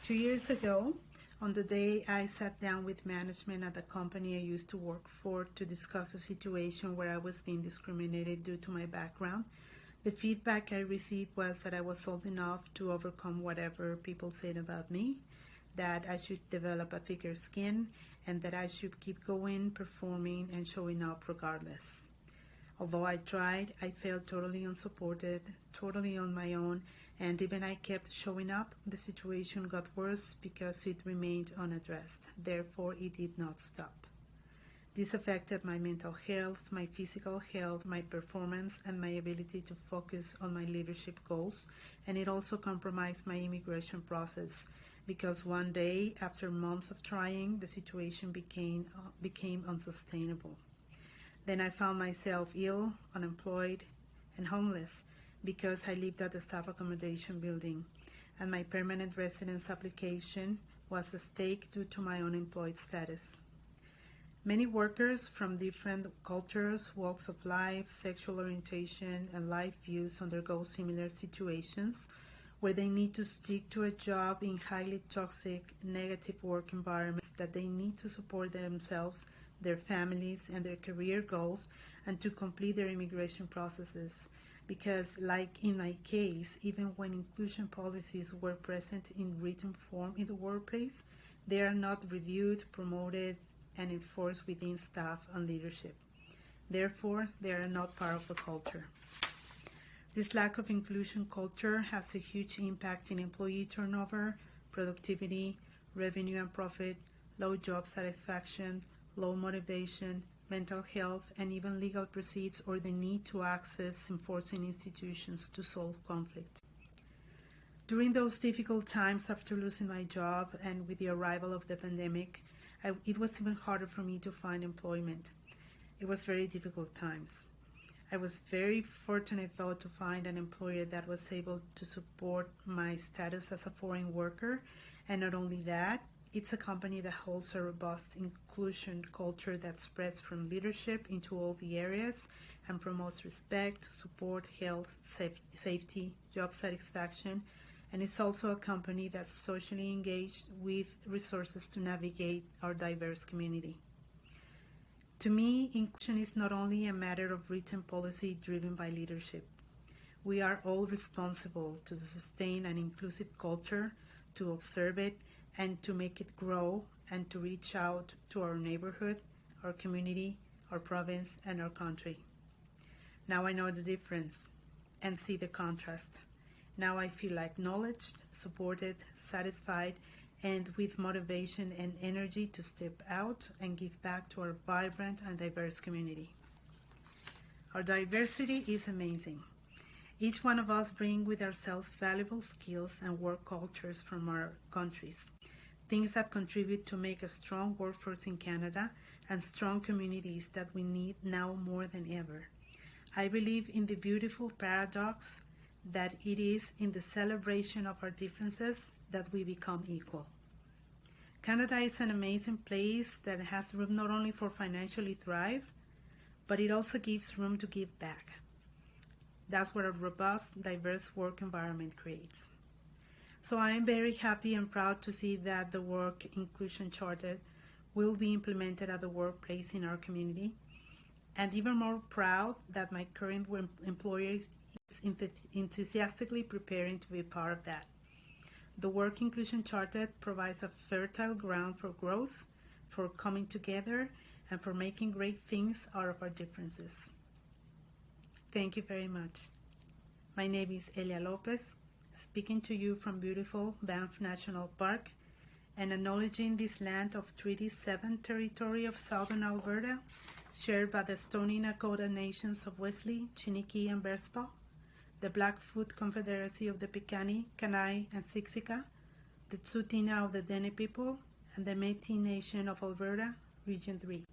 2 years ago, on the day I sat down with management at the company I used to work for to discuss a situation where I was being discriminated due to my background, the feedback I received was that I was old enough to overcome whatever people said about me, that I should develop a thicker skin, and that I should keep going, performing, and showing up regardless. Although I tried, I felt totally unsupported, totally on my own, and even I kept showing up, the situation got worse because it remained unaddressed. Therefore, it did not stop. This affected my mental health, my physical health, my performance, and my ability to focus on my leadership goals, and it also compromised my immigration process because one day, after months of trying, the situation became unsustainable. Then I found myself ill, unemployed, and homeless because I lived at the staff accommodation building, and my permanent residence application was at stake due to my unemployed status. Many workers from different cultures, walks of life, sexual orientation, and life views undergo similar situations where they need to stick to a job in highly toxic, negative work environments that they need to support themselves, their families, and their career goals, and to complete their immigration processes. Because, like in my case, even when inclusion policies were present in written form in the workplace, they are not reviewed, promoted, and enforced within staff and leadership. Therefore, they are not part of the culture. This lack of inclusion culture has a huge impact in employee turnover, productivity, revenue and profit, low job satisfaction, low motivation, mental health, and even legal proceeds or the need to access enforcing institutions to solve conflict. During those difficult times after losing my job and with the arrival of the pandemic, it was even harder for me to find employment. It was very difficult times. I was very fortunate, though, to find an employer that was able to support my status as a foreign worker. And not only that, it's a company that holds a robust inclusion culture that spreads from leadership into all the areas and promotes respect, support, health, safety, job satisfaction, and it's also a company that's socially engaged with resources to navigate our diverse community. To me, inclusion is not only a matter of written policy driven by leadership. We are all responsible to sustain an inclusive culture, to observe it, and to make it grow, and to reach out to our neighborhood, our community, our province, and our country. Now I know the difference and see the contrast. Now I feel acknowledged, supported, satisfied, and with motivation and energy to step out and give back to our vibrant and diverse community. Our diversity is amazing. Each one of us brings with ourselves valuable skills and work cultures from our countries, things that contribute to make a strong workforce in Canada and strong communities that we need now more than ever. I believe in the beautiful paradox that it is in the celebration of our differences that we become equal. Canada is an amazing place that has room not only for financially thrive, but it also gives room to give back. That's what a robust, diverse work environment creates. So I am very happy and proud to see that the Work Inclusion Charter will be implemented at the workplace in our community, and even more proud that my current employer is enthusiastically preparing to be part of that. The Work Inclusion Charter provides a fertile ground for growth, for coming together, and for making great things out of our differences. Thank you very much. My name is Elia Lopez, speaking to you from beautiful Banff National Park and acknowledging this land of Treaty 7 territory of southern Alberta, shared by the Stoney Nakoda nations of Wesley, Chiniki, and Bearspaw, the Blackfoot Confederacy of the Piikani, Kainai, and Siksika, the Tsuut'ina of the Dene people, and the Métis Nation of Alberta, Region 3.